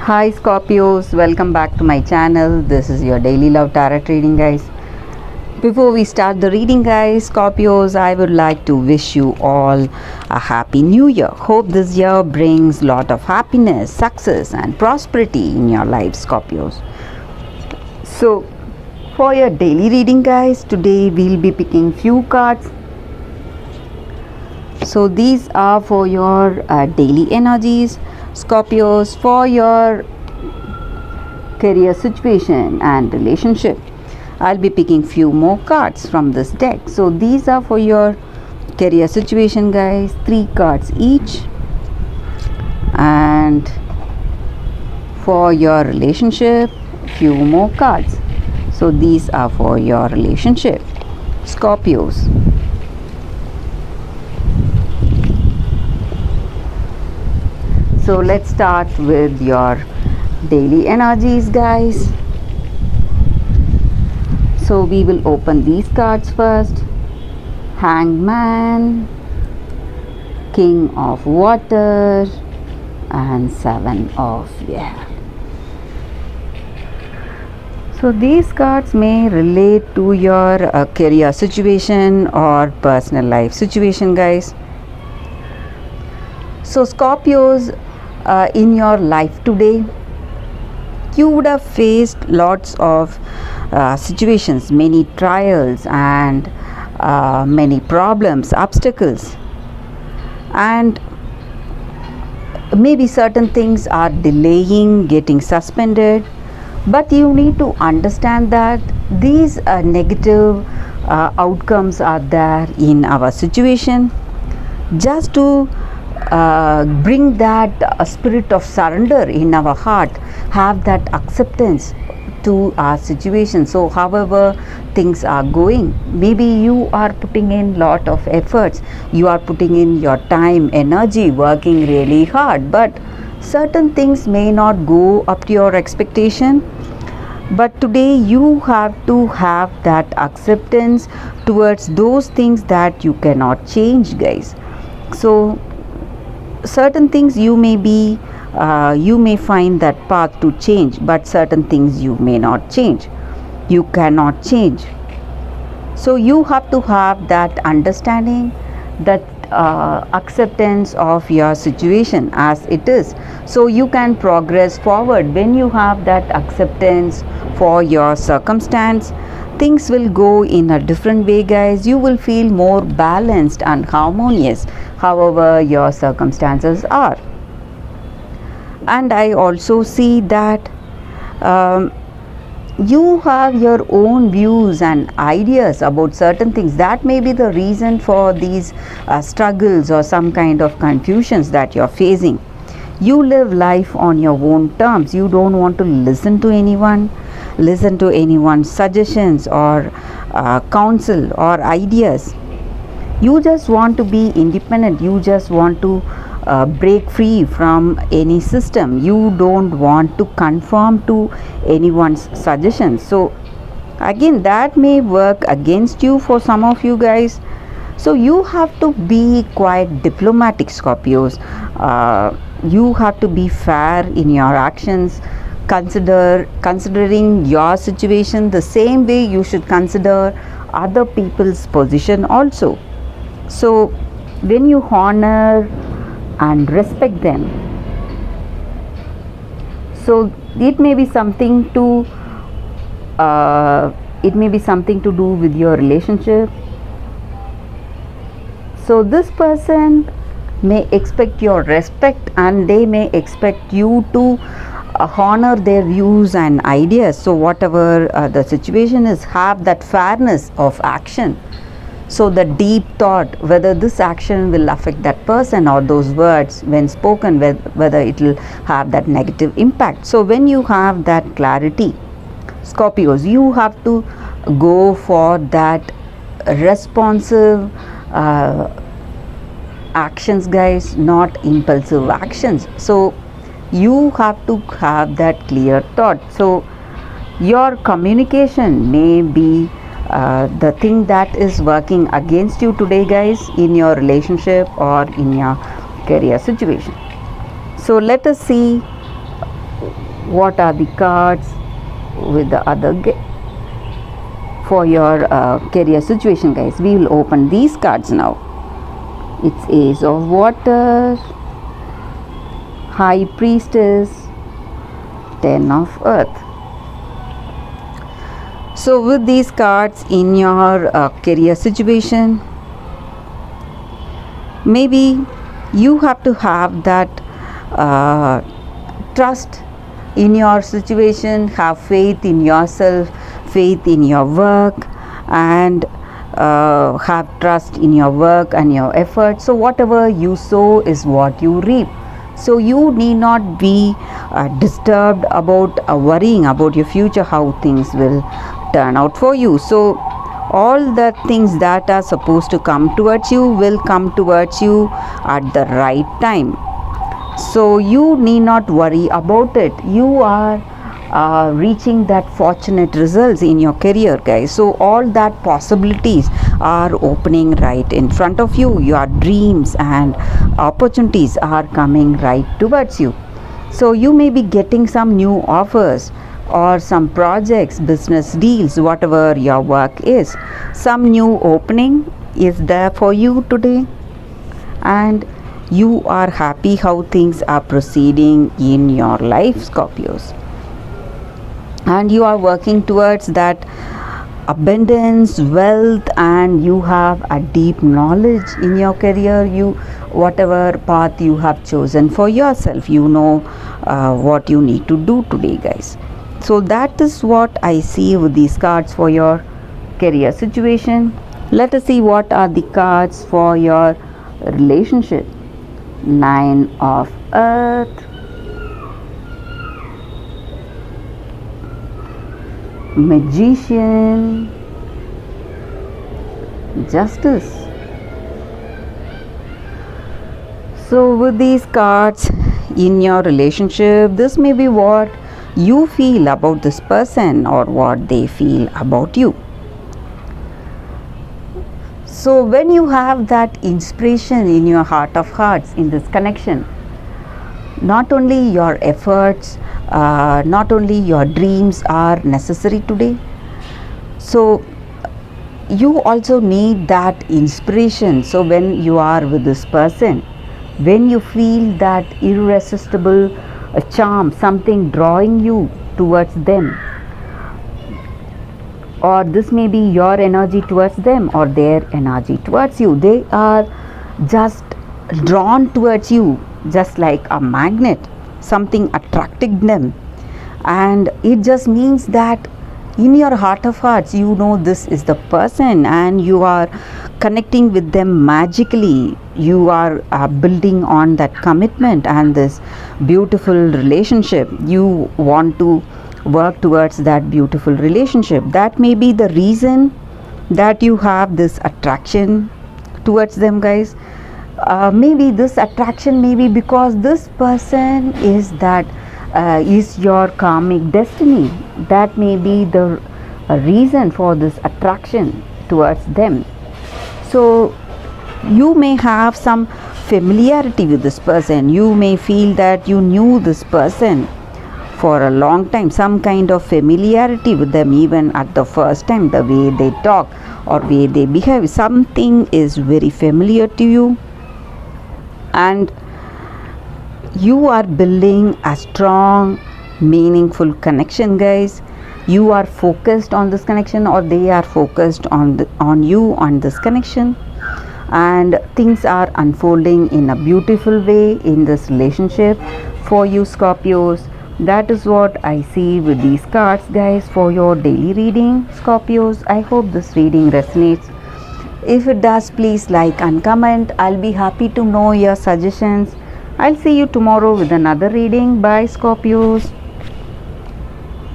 Hi Scorpios, welcome back to my channel. This is your daily love tarot reading, guys. Before we start the reading, guys, Scorpios, I would like to wish you all a happy new year. Hope this year brings lot of happiness, success and prosperity in your life, Scorpios. So for your daily reading, guys, today we'll be picking few cards. So these are for your daily energies, Scorpios, for your career situation and relationship. I'll be picking few more cards from this deck. So these are for your career situation, guys, 3 cards each. And for your relationship, few more cards. So these are for your relationship, Scorpios. So let's start with your daily energies, guys. So we will open these cards first. Hanged Man, King of Water and 7 of Air. So these cards may relate to your career situation or personal life situation, guys. So Scorpios, in your life today, you would have faced lots of situations, many trials and many problems, obstacles, and maybe certain things are delaying, getting suspended, but you need to understand that these negative outcomes are there in our situation, just to bring that spirit of surrender in our heart, have that acceptance to our situation. So however things are going, maybe you are putting in lot of efforts, you are putting in your time, energy, working really hard, but certain things may not go up to your expectation. But today you have to have that acceptance towards those things that you cannot change, guys. So certain things you may be you may find that path to change, but certain things you may not change, you cannot change. So you have to have that understanding, that acceptance of your situation as it is, so you can progress forward. When you have that acceptance for your circumstance, things will go in a different way, guys. You will feel more balanced and harmonious however your circumstances are. And I also see that you have your own views and ideas about certain things. That may be the reason for these struggles or some kind of confusions that you're facing. You live life on your own terms. You don't want to listen to anyone's suggestions or counsel or ideas. You just want to be independent. You just want to break free from any system. You don't want to conform to anyone's suggestions. So again, that may work against you for some of you guys. So you have to be quite diplomatic, Scorpios. You have to be fair in your actions, considering your situation the same way you should consider other people's position also. So when you honor and respect them, so it may be something to do with your relationship. So this person may expect your respect, and they may expect you to honor their views and ideas. So whatever the situation is, have that fairness of action. So the deep thought, whether this action will affect that person, or those words when spoken, whether it will have that negative impact. So when you have that clarity, Scorpios, you have to go for that responsive actions, guys, not impulsive actions. So you have to have that clear thought. So your communication may be the thing that is working against you today, guys, in your relationship or in your career situation. So let us see what are the cards with the other for your career situation, guys. We will open these cards now. It's Ace of Water, High Priestess, Ten of Earth. So with these cards in your career situation, maybe you have to have that trust in your situation, have faith in yourself, faith in your work, and have trust in your work and your effort. So whatever you sow is what you reap. So you need not be disturbed about worrying about your future, how things will turn out for you. So all the things that are supposed to come towards you will come towards you at the right time. So you need not worry about it. You are reaching that fortunate results in your career, guys. So all that possibilities are opening right in front of you. Your dreams and opportunities are coming right towards you. So you may be getting some new offers or some projects, business deals, whatever your work is. Some new opening is there for you today, and you are happy how things are proceeding in your life, Scorpios. And you are working towards that abundance, wealth, and you have a deep knowledge in your career. You, whatever path you have chosen for yourself, you know what you need to do today, guys. So that is what I see with these cards for your career situation. Let us see what are the cards for your relationship. Nine of Earth, Magician, Justice. So with these cards in your relationship, this may be what you feel about this person or what they feel about you. So when you have that inspiration in your heart of hearts in this connection, not only your efforts, not only your dreams are necessary today, so you also need that inspiration. So when you are with this person, when you feel that irresistible charm, something drawing you towards them, or this may be your energy towards them or their energy towards you, they are just drawn towards you just like a magnet, something attracting them. And it just means that in your heart of hearts, you know this is the person and you are connecting with them magically. You are building on that commitment and this beautiful relationship. You want to work towards that beautiful relationship. That may be the reason that you have this attraction towards them, guys. Maybe this attraction may be because this person is that is your karmic destiny. That may be the reason for this attraction towards them. So you may have some familiarity with this person. You may feel that you knew this person for a long time, some kind of familiarity with them, even at the first time, the way they talk or way they behave, something is very familiar to you, and you are building a strong, meaningful connection, guys. You are focused on this connection, or they are focused on you on this connection, and things are unfolding in a beautiful way in this relationship for you, Scorpios. That is what I see with these cards, guys, for your daily reading, Scorpios. I hope this reading resonates. If it does, please like and comment. I'll be happy to know your suggestions. I'll see you tomorrow with another reading. Bye, Scorpios.